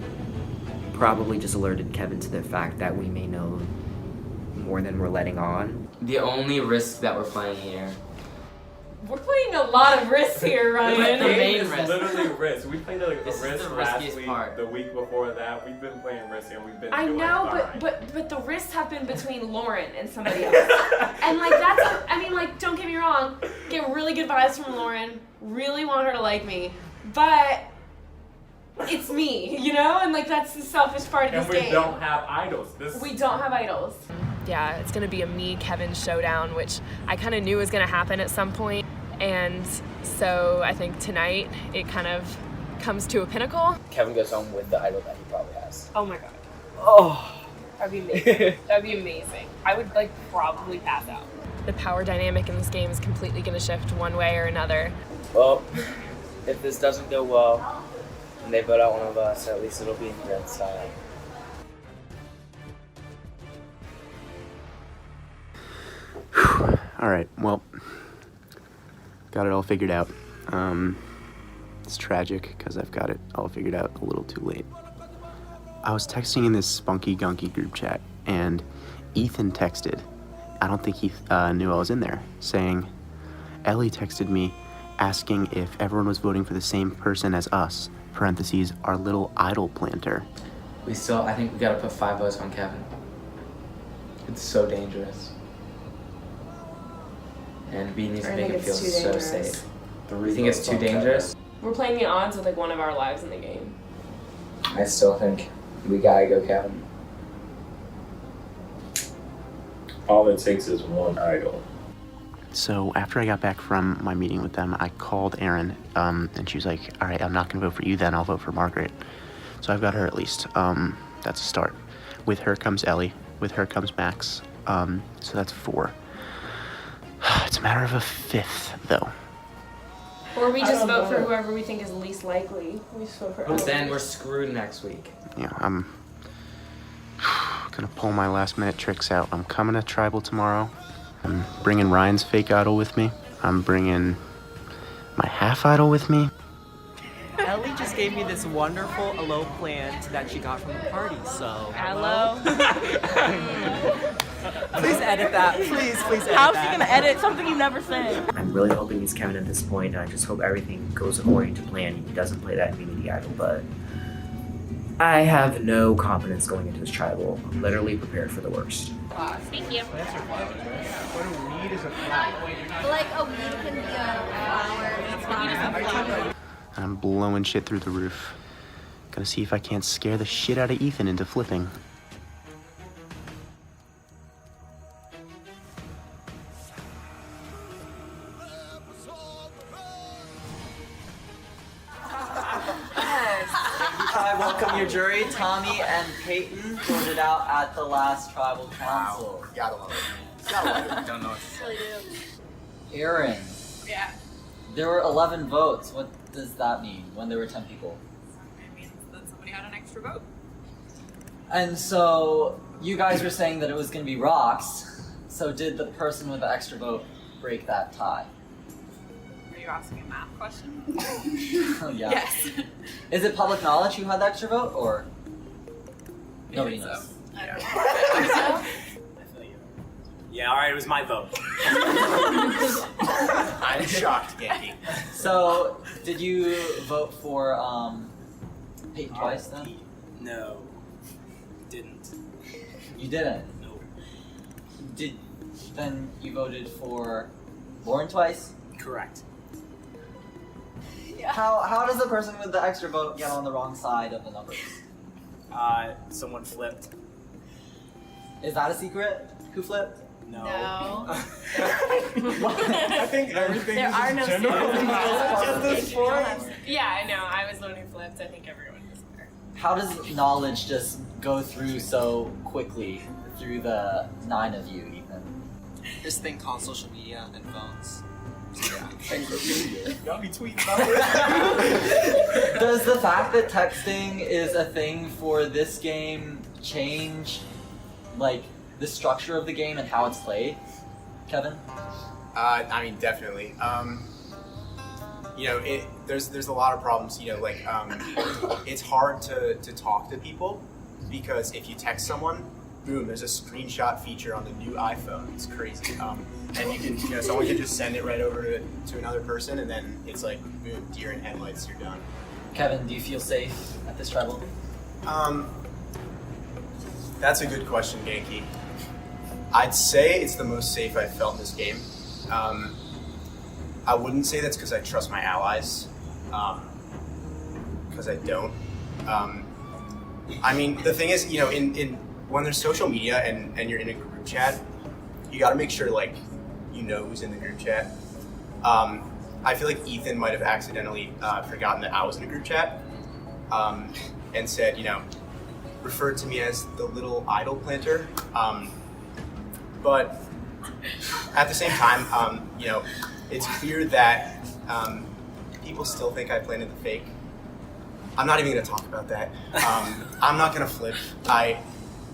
probably just alerted Kevin to the fact that we may know more than we're letting on. The only risk that we're playing here. We're playing a lot of risks here, This Ryan. game is literally risk. We played like This a is risk the last riskiest week, part. the week before that. We've been playing risk and we've been I doing know, fine. but the risks have been between Lauren and somebody else. And like I mean, like, don't get me wrong, get really good vibes from Lauren, really want her to like me, but it's me, you know? And like that's the selfish part of And this we game. don't have idols. We don't have idols. Yeah, it's gonna be a me-Kevin showdown, which I kind of knew was gonna happen at some point. And so I think tonight it kind of comes to a pinnacle. Kevin goes home with the idol that he probably has. Oh my god. Oh. That'd be amazing. That'd be amazing. I would like probably pass out. The power dynamic in this game is completely gonna shift one way or another. Well, if this doesn't go well and they vote out one of us, at least it'll be in red style. All right, well, got it all figured out. It's tragic because I've got it all figured out a little too late. I was texting in this Spunky Gunky group chat, and Ethan texted. I don't think he knew I was in there, saying, Ellie texted me asking if everyone was voting for the same person as us, parentheses, our little idol planter. I think we gotta put 5 votes on Kevin. It's so dangerous. And we need to I make think him feel it's too so dangerous. safe. You think it's too dangerous? We're playing the odds with like one of our lives in the game. I still think we gotta go Kevin. All it takes is one idol. So after I got back from my meeting with them, I called Erin, and she was like, all right, I'm not gonna vote for you then, I'll vote for Margaret. So I've got her at least. That's a start. With her comes Ellie, with her comes Max, so that's 4. It's a matter of a 5th, though. Or we just vote for whoever we think is least likely. We just vote for But then we're screwed next week. Yeah, I'm gonna pull my last minute tricks out. I'm coming to Tribal tomorrow. I'm bringing Ryan's fake idol with me. I'm bringing my half idol with me. Ellie just gave me this wonderful elope plant that she got from the party, so... Hello? Please edit that. Please edit that. How's she gonna edit something you never said? I'm really hoping he's Kevin at this point, and I just hope everything goes according to plan and he doesn't play that immunity idol, but I have no confidence going into this tribal. I'm literally prepared for the worst. Thank you. What a weed is a flower. Like a weed can be a flower. It's not. And I'm blowing shit through the roof. Gotta see if I can't scare the shit out of Ethan into flipping. I welcome your jury. Tommy and Peyton voted out at the last tribal council. Gotta love it. Gotta love it. Don't know what to say. Aaron, Yeah. there were 11 votes. What does that mean when there were 10 people? It means that somebody had an extra vote. And so you guys were saying that it was going to be rocks. So did the person with the extra vote break that tie? Are you asking a math question? Yeah. Yes. Is it public knowledge who had the extra vote, or nobody think knows? so. I don't know. Yeah, all right, it was my vote. I'm shocked, Genki. So, did you vote for Peyton twice then? No, didn't. You didn't? No. Then you voted for Lauren twice? Correct. Yeah. How does the person with the extra vote get on the wrong side of the numbers? Someone flipped. Is that a secret? Who flipped? No. No. I think everything There is are in no general. secrets. Just this sport. Yeah, I know. I was the one who flipped. I think everyone was there. How does knowledge just go through so quickly through the 9 of you, Ethan? This thing called social media and phones. So yeah. Y'all be tweeting about this. Does the fact that texting is a thing for this game change, like, the structure of the game and how it's played? Kevin? I mean, definitely. You know, there's a lot of problems. You know, like it's hard to talk to people because if you text someone, boom, there's a screenshot feature on the new iPhone. It's crazy. And you can, you know, someone can just send it right over to another person, and then it's like, boom, deer in headlights, you're done. Kevin, do you feel safe at this tribal? That's a good question, Genki. I'd say it's the most safe I've felt in this game. I wouldn't say that's because I trust my allies, because I don't. I mean, the thing is, you know, in when there's social media and you're in a group chat, you got to make sure, like, you know who's in the group chat. I feel like Ethan might have accidentally forgotten that I was in a group chat, and said, you know, referred to me as the little idol planter. But at the same time, you know, it's clear that people still think I planted the fake. I'm not even going to talk about that. I'm not going to flip. I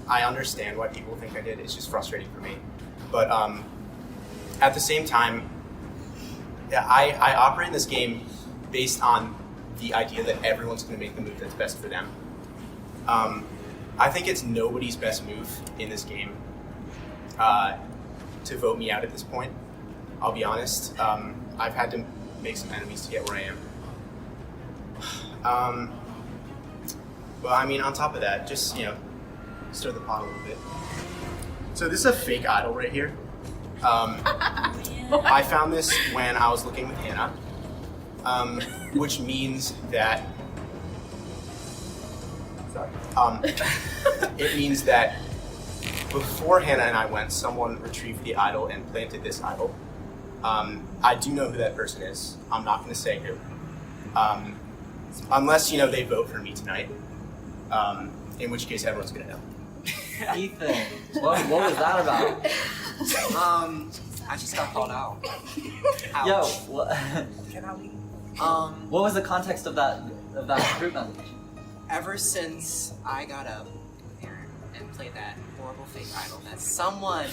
understand why people think I did. It's just frustrating for me. But at the same time, I operate in this game based on the idea that everyone's going to make the move that's best for them. I think it's nobody's best move in this game to vote me out at this point. I'll be honest. I've had to make some enemies to get where I am. But I mean, on top of that, just, you know, stir the pot a little bit. So this is a fake idol right here. I found this when I was looking with Hannah, which means that it means that before Hannah and I went, someone retrieved the idol and planted this idol. I do know who that person is. I'm not going to say who. Unless, you know, they vote for me tonight. In which case everyone's going to know. Ethan, what was that about? I just got called out. Ouch. Yo, what? Can I leave? What was the context of that group message? Ever since I got up there and played that horrible fake idol that someone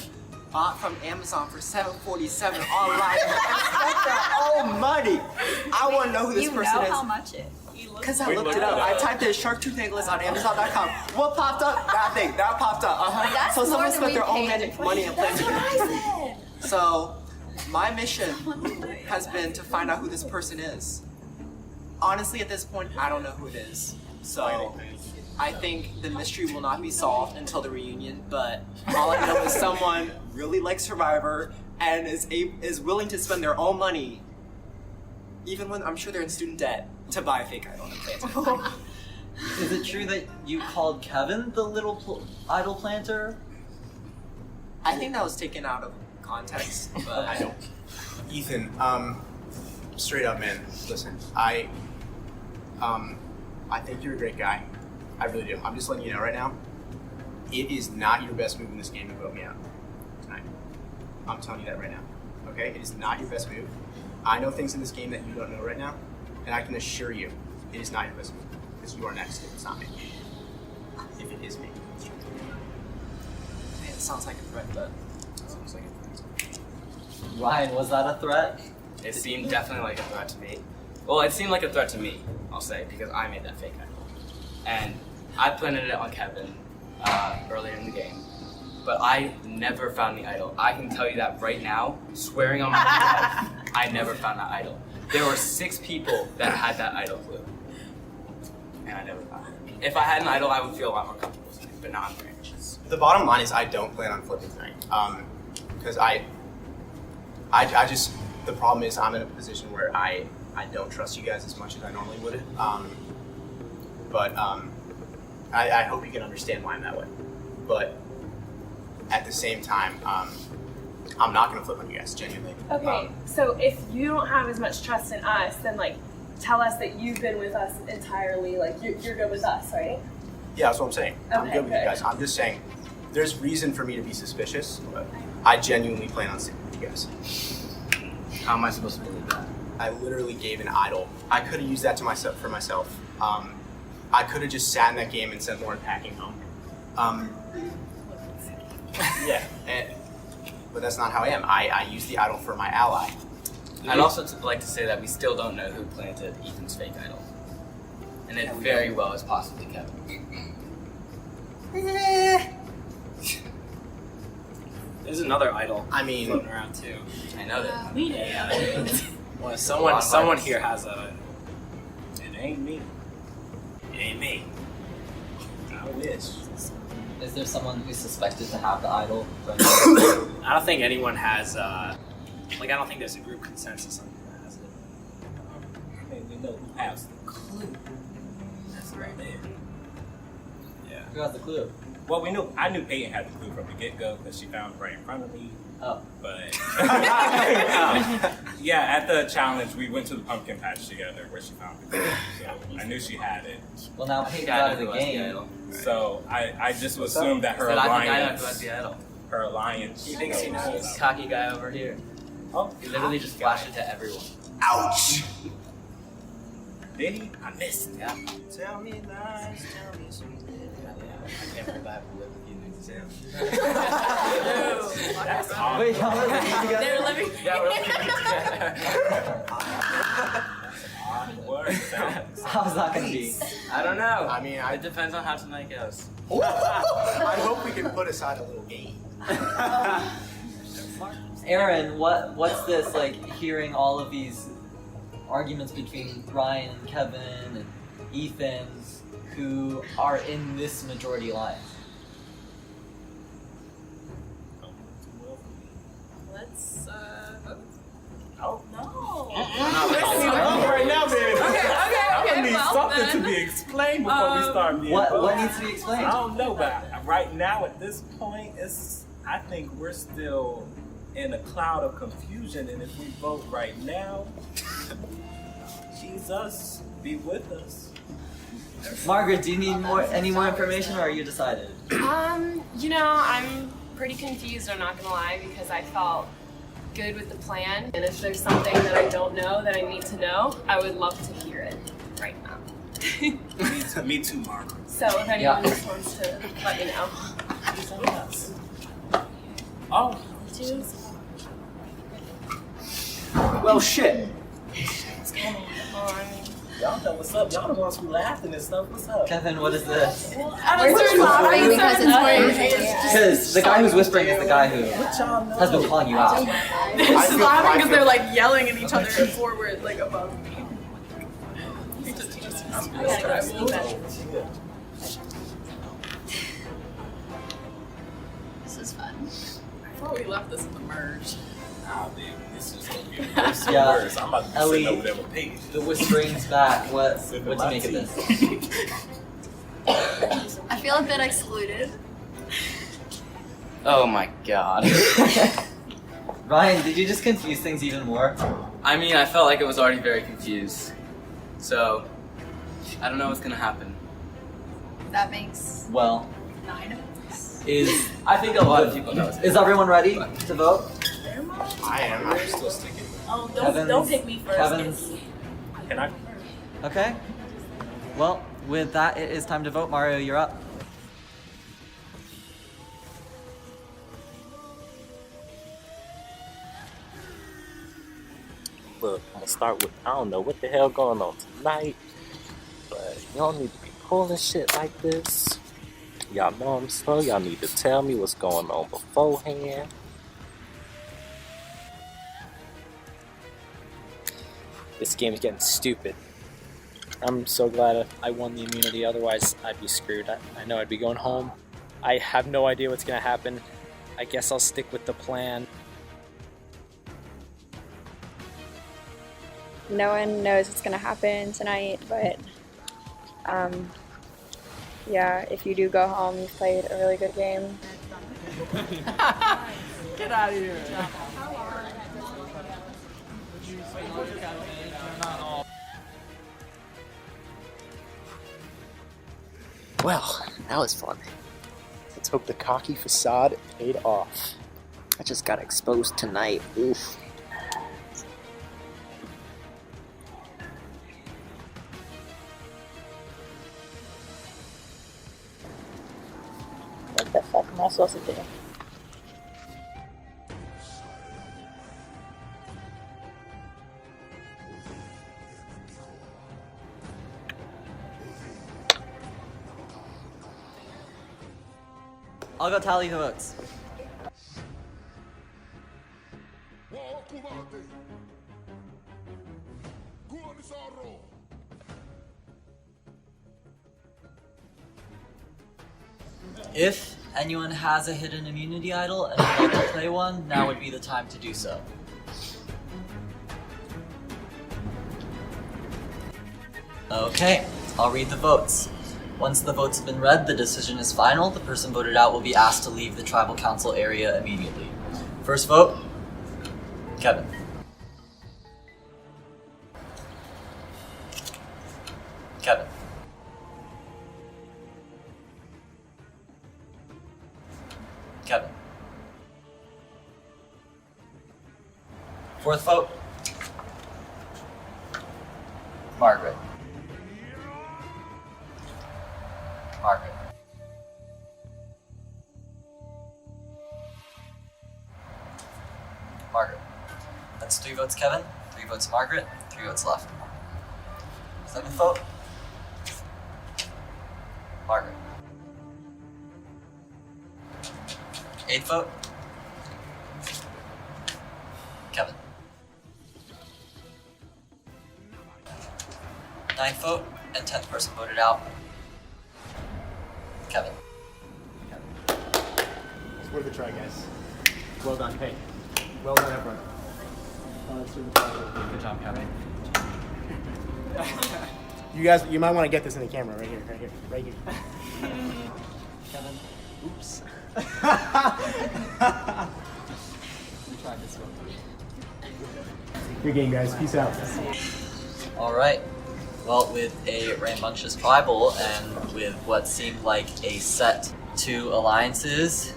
bought from Amazon for $7.47 online and spent their own money, I want to know who this person is. You know how much it? Because I looked it up. I typed in shark tooth necklace on Amazon.com. What popped up? That thing. That popped up. That's so someone more than spent we their own paid money and That's planted what it. I said. So my mission has been to find out who this person is. Honestly, at this point, I don't know who it is. So I think the mystery will not be solved until the reunion, but all I know is someone really likes Survivor and is willing to spend their own money, even when I'm sure they're in student debt, to buy a fake idol and plant it. Is it true that you called Kevin the little idol planter? I think that was taken out of context, but I don't. Ethan, straight up, man. Listen, I think you're a great guy. I really do. I'm just letting you know right now. It is not your best move in this game to vote me out tonight. I'm telling you that right now. Okay? It is not your best move. I know things in this game that you don't know right now, and I can assure you, it is not your best move because you are next. If it's not me. If it is me. it sounds like a threat, but sounds like a threat. Ryan, was that a threat? It seemed definitely like a threat to me. Well, it seemed like a threat to me, I'll say, because I made that fake idol. And I planted it on Kevin earlier in the game, but I never found the idol. I can tell you that right now, swearing on my life, I never found that idol. There were 6 people that had that idol clue, and I never found it. If I had an idol, I would feel a lot more comfortable tonight, but now I'm very anxious. The bottom line is I don't plan on flipping tonight, because I just, the problem is I'm in a position where I don't trust you guys as much as I normally would. I hope you can understand why I'm that way. But at the same time, I'm not going to flip on you guys, genuinely. Okay, so if you don't have as much trust in us, then like tell us that you've been with us entirely, like you're good with us, right? Yeah, that's what I'm saying. I'm Okay, good with you good. guys. I'm just saying there's reason for me to be suspicious, but I genuinely plan on sticking with you guys. How am I supposed to believe that? I literally gave an idol. I could have used that to myself for myself. I could have just sat in that game and sent Lauren packing home. Yeah, but that's not how I am. I use the idol for my ally. I'd also like to say that we still don't know who planted Ethan's fake idol. And it very well is possibly Kevin. There's another idol floating around too. I know that. Yeah. Well, Someone someone here has a. It ain't me. It ain't me. I wish. Is there someone who's suspected to have the idol? I don't think anyone has. I don't think there's a group consensus on who has it. I mean, we know who has the clue. That's right there. Yeah. Who has the clue? Well, I knew Peyton had the clue from the get-go because she found it right in front of me. Oh. But yeah, at the challenge, we went to the pumpkin patch together where she found the clue. So I knew she had it. Well, now Peyton's out of the game. So I just assumed that her I think I know alliance. who has the idol. Her alliance. He thinks he knows. Cocky guy over here. Oh, he literally just flashed it to everyone. Ouch! Did he? I missed it. Yeah. Tell me lies, tell me sweet. I can't believe I have to live with you next to him. That's awesome. Wait, y'all are living together? They're living. Yeah, we're living together. How's that gonna be? I don't know. I mean, it depends on how tonight goes. I hope we can put aside a little game. Aaron, what's this like? Hearing all of these arguments between Ryan and Kevin and Ethan, who are in this majority alliance. Let's Oh no. Right now, baby. I'm gonna need well, something then. to be explained before we start being What voted. needs to be explained? I don't know, but right now at this point, I think we're still in a cloud of confusion, and if we vote right now, Jesus, be with us. Margaret, do you need any more information, or are you decided? I'm pretty confused, I'm not gonna lie, because I felt good with the plan. And if there's something that I don't know that I need to know, I would love to hear it right now. Me too, Margaret. So if anyone just wants to let me know. Oh. Well, shit. Y'all know what's up. Y'all the ones who laughing and stuff. What's up? Kevin, what is this? We're just laughing because it's funny. Because the guy who's whispering is the guy who has been calling you out. They're just laughing because they're like yelling at each other forward, like above me. This is fun. I thought we left this in the merge. Nah, baby, this is gonna be worse and Yeah. worse. I'm about to be Ellie, sitting over there with Paige. the whispering's back. What do you make of this? I feel a bit excluded. Oh my god. Ryan, did you just confuse things even more? I mean, I felt like it was already very confused. So, I don't know what's gonna happen. That makes Well, 9 of us. I think a lot of people know. Is everyone ready to vote? I am. I'm still sticking. Oh, Kevin's- don't pick me first. Kevin's- Can I? Okay. Well, with that, it is time to vote. Mario, you're up. Look, I'm gonna start with, I don't know what the hell going on tonight, but y'all need to be pulling shit like this. Y'all know I'm slow, y'all need to tell me what's going on beforehand. This game's getting stupid. I'm so glad I won the immunity, otherwise I'd be screwed. I know I'd be going home. I have no idea what's gonna happen. I guess I'll stick with the plan. No one knows what's going to happen tonight, but yeah, if you do go home, you've played a really good game. Get out of here. Well, that was fun. Let's hope the cocky facade paid off. I just got exposed tonight. Oof. What the fuck am I supposed to do? I'll go tally the votes. If anyone has a hidden immunity idol and would like to play one, now would be the time to do so. Okay, I'll read the votes. Once the votes have been read, the decision is final. The person voted out will be asked to leave the tribal council area immediately. First vote, Kevin. Kevin. Kevin. Fourth vote, Margaret. Margaret. Margaret. That's 3 votes Kevin, 3 votes Margaret, 3 votes left. 7th vote, Margaret. 8th vote, Kevin. 9th vote, and 10th person voted out, Kevin. It's worth a try, guys. Well done. Hey, well done, everyone. Good job, Kevin. You guys, you might want to get this in the camera right here, right here. Kevin. Oops. We tried this one. Good game, guys. Peace out. All right. Well, with a rambunctious tribal and with what seemed like a set 2 alliances,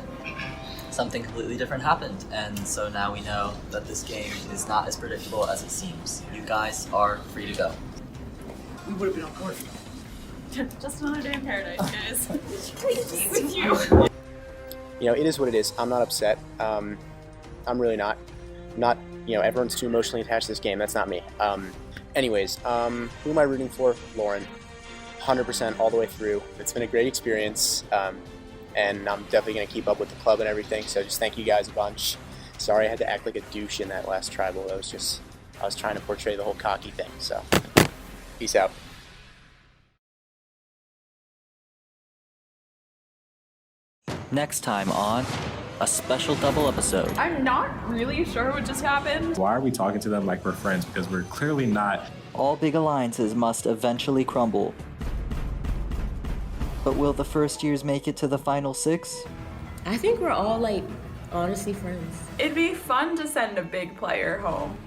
something completely different happened. And so now we know that this game is not as predictable as it seems. You guys are free to go. We would have been on board. Just another day in paradise, guys. With you. You know, it is what it is. I'm not upset. I'm really not. Not, you know, everyone's too emotionally attached to this game. That's not me. Anyways, who am I rooting for? Lauren. 100% all the way through. It's been a great experience, and I'm definitely going to keep up with the club and everything, so just thank you guys a bunch. Sorry I had to act like a douche in that last tribal. I was trying to portray the whole cocky thing, so peace out. Next time on a special double episode. I'm not really sure what just happened. Why are we talking to them like we're friends? Because we're clearly not. All big alliances must eventually crumble. But will the first years make it to the final 6? I think we're all like honestly friends. It'd be fun to send a big player home.